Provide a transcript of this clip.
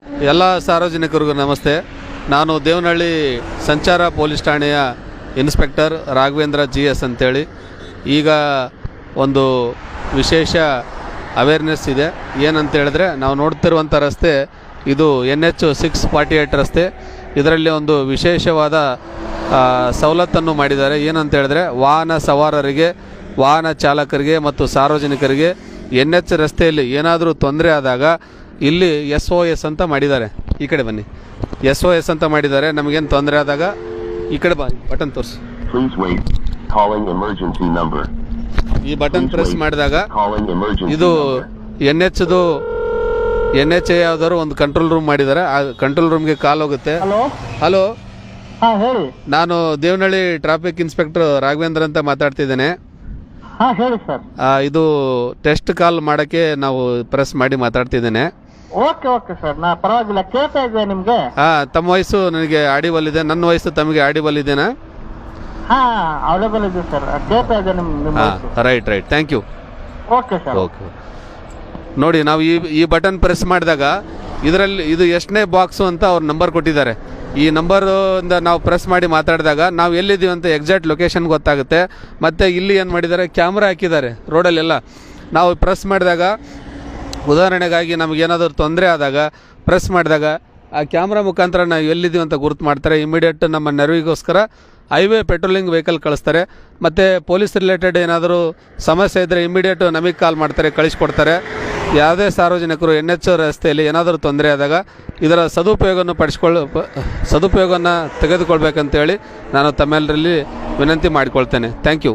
ಎಲ್ಲ ಸಾರ್ವಜನಿಕರಿಗೂ ನಮಸ್ತೆ. ನಾನು ದೇವನಹಳ್ಳಿ ಸಂಚಾರ ಪೊಲೀಸ್ ಠಾಣೆಯ ಇನ್ಸ್ಪೆಕ್ಟರ್ ರಾಘವೇಂದ್ರ GS ಅಂತೇಳಿ. ಈಗ ಒಂದು ವಿಶೇಷ ಅವೇರ್ನೆಸ್ ಇದೆ. ಏನಂತ ಹೇಳಿದ್ರೆ, ನಾವು ನೋಡ್ತಿರುವಂಥ ರಸ್ತೆ ಇದು NH 648 ರಸ್ತೆ. ಇದರಲ್ಲಿ ಒಂದು ವಿಶೇಷವಾದ ಸವಲತ್ತನ್ನು ಮಾಡಿದ್ದಾರೆ. ಏನಂತ ಹೇಳಿದ್ರೆ, ವಾಹನ ಸವಾರರಿಗೆ, ವಾಹನ ಚಾಲಕರಿಗೆ ಮತ್ತು ಸಾರ್ವಜನಿಕರಿಗೆ NH ರಸ್ತೆಯಲ್ಲಿ ಏನಾದರೂ ತೊಂದರೆ ಆದಾಗ ಇಲ್ಲಿ SOS ಅಂತ ಮಾಡಿದ್ದಾರೆ. ಈ ಕಡೆ ಬನ್ನಿ. SOS ಅಂತ ಮಾಡಿದ್ದಾರೆ. ನಮಗೇನು ತೊಂದರೆ ಆದಾಗ ಈ ಕಡೆ ಬಾ, ಬಟನ್ ತೋರಿಸಿ. ಈ ಬಟನ್ ಪ್ರೆಸ್ ಮಾಡಿದಾಗ ಇದು NH ಯಾವ್ದಾದ್ರು ಒಂದು ಕಂಟ್ರೋಲ್ ರೂಮ್ ಮಾಡಿದ್ದಾರೆ. ಆ ಕಂಟ್ರೋಲ್ ರೂಮ್ಗೆ ಕಾಲ್ ಹೋಗುತ್ತೆ. ಹಲೋ, ಹೇಳಿ. ನಾನು ದೇವನಹಳ್ಳಿ ಟ್ರಾಫಿಕ್ ಇನ್ಸ್ಪೆಕ್ಟರ್ ರಾಘವೇಂದ್ರ ಅಂತ ಮಾತಾಡ್ತಿದ್ದೇನೆ. ಹೇಳಿ ಸರ್. ಇದು ಟೆಸ್ಟ್ ಕಾಲ್ ಮಾಡೋಕ್ಕೆ ನಾವು ಪ್ರೆಸ್ ಮಾಡಿ ಮಾತಾಡ್ತಿದ್ದೇನೆ. ಓಕೆ ಓಕೆ ಸರ್, ನಾ ಪರವಾಗಿಲ್ಲ, ಕೇಳ್ತಾ ಇದ್ದೆ ನಿಮ್ಗೆ. ತಮ್ಮ ವಯಸ್ಸು ನನಗೆ ಆಡಿಬಲ್ ಇದೆ, ನನ್ನ ವಯಸ್ಸು ತಮಗೆ ಆಡಿಬಲ್ ಇದೆನಾ? ಅವೈಲೇಬಲ್ ಇದೆ ಸರ್, ಕೇಳ್ತಾ ಇದ್ದೆ ನಿಮ್ಮ right, thank you. Okay sir. Okay, ನೋಡಿ, ನಾವು ಈ ಬಟನ್ ಪ್ರೆಸ್ ಮಾಡಿದಾಗ ಇದರಲ್ಲಿ ಇದು ಎಷ್ಟನೇ ಬಾಕ್ಸು ಅಂತ ಅವ್ರ ನಂಬರ್ ಕೊಟ್ಟಿದ್ದಾರೆ. ಈ ನಂಬರಿಂದ ನಾವು ಪ್ರೆಸ್ ಮಾಡಿ ಮಾತಾಡಿದಾಗ ನಾವು ಎಲ್ಲಿದ್ದೀವಿ ಅಂತ ಎಕ್ಸಾಕ್ಟ್ ಲೊಕೇಶನ್ ಗೊತ್ತಾಗುತ್ತೆ. ಮತ್ತು ಇಲ್ಲಿ ಏನು ಮಾಡಿದ್ದಾರೆ, ಕ್ಯಾಮ್ರಾ ಹಾಕಿದ್ದಾರೆ ರೋಡಲ್ಲೆಲ್ಲ. ನಾವು ಪ್ರೆಸ್ ಮಾಡಿದಾಗ, ಉದಾಹರಣೆಗಾಗಿ ನಮಗೇನಾದರೂ ತೊಂದರೆ ಆದಾಗ ಪ್ರೆಸ್ ಮಾಡಿದಾಗ ಆ ಕ್ಯಾಮ್ರಾ ಮುಖಾಂತರ ನಾವು ಎಲ್ಲಿದ್ದೀವಿ ಅಂತ ಗುರುತು ಮಾಡ್ತಾರೆ. ಇಮಿಡಿಯೇಟ್ ನಮ್ಮ ನೆರವಿಗೋಸ್ಕರ ಹೈವೇ ಪೆಟ್ರೋಲಿಂಗ್ ವೆಹಿಕಲ್ ಕಳಿಸ್ತಾರೆ. ಮತ್ತು ಪೊಲೀಸ್ ರಿಲೇಟೆಡ್ ಏನಾದರೂ ಸಮಸ್ಯೆ ಇದ್ದರೆ ಇಮಿಡಿಯೇಟ್ ನಮಗೆ ಕಾಲ್ ಮಾಡ್ತಾರೆ, ಕಳಿಸ್ಕೊಡ್ತಾರೆ. ಯಾವುದೇ ಸಾರ್ವಜನಿಕರು NH ರಸ್ತೆಯಲ್ಲಿ ಏನಾದರೂ ತೊಂದರೆ ಆದಾಗ ಇದರ ಸದುಪಯೋಗವನ್ನು ತೆಗೆದುಕೊಳ್ಬೇಕಂತೇಳಿ ನಾನು ತಮ್ಮೆಲ್ಲರಲ್ಲಿ ವಿನಂತಿ ಮಾಡಿಕೊಳ್ತೇನೆ. Thank you.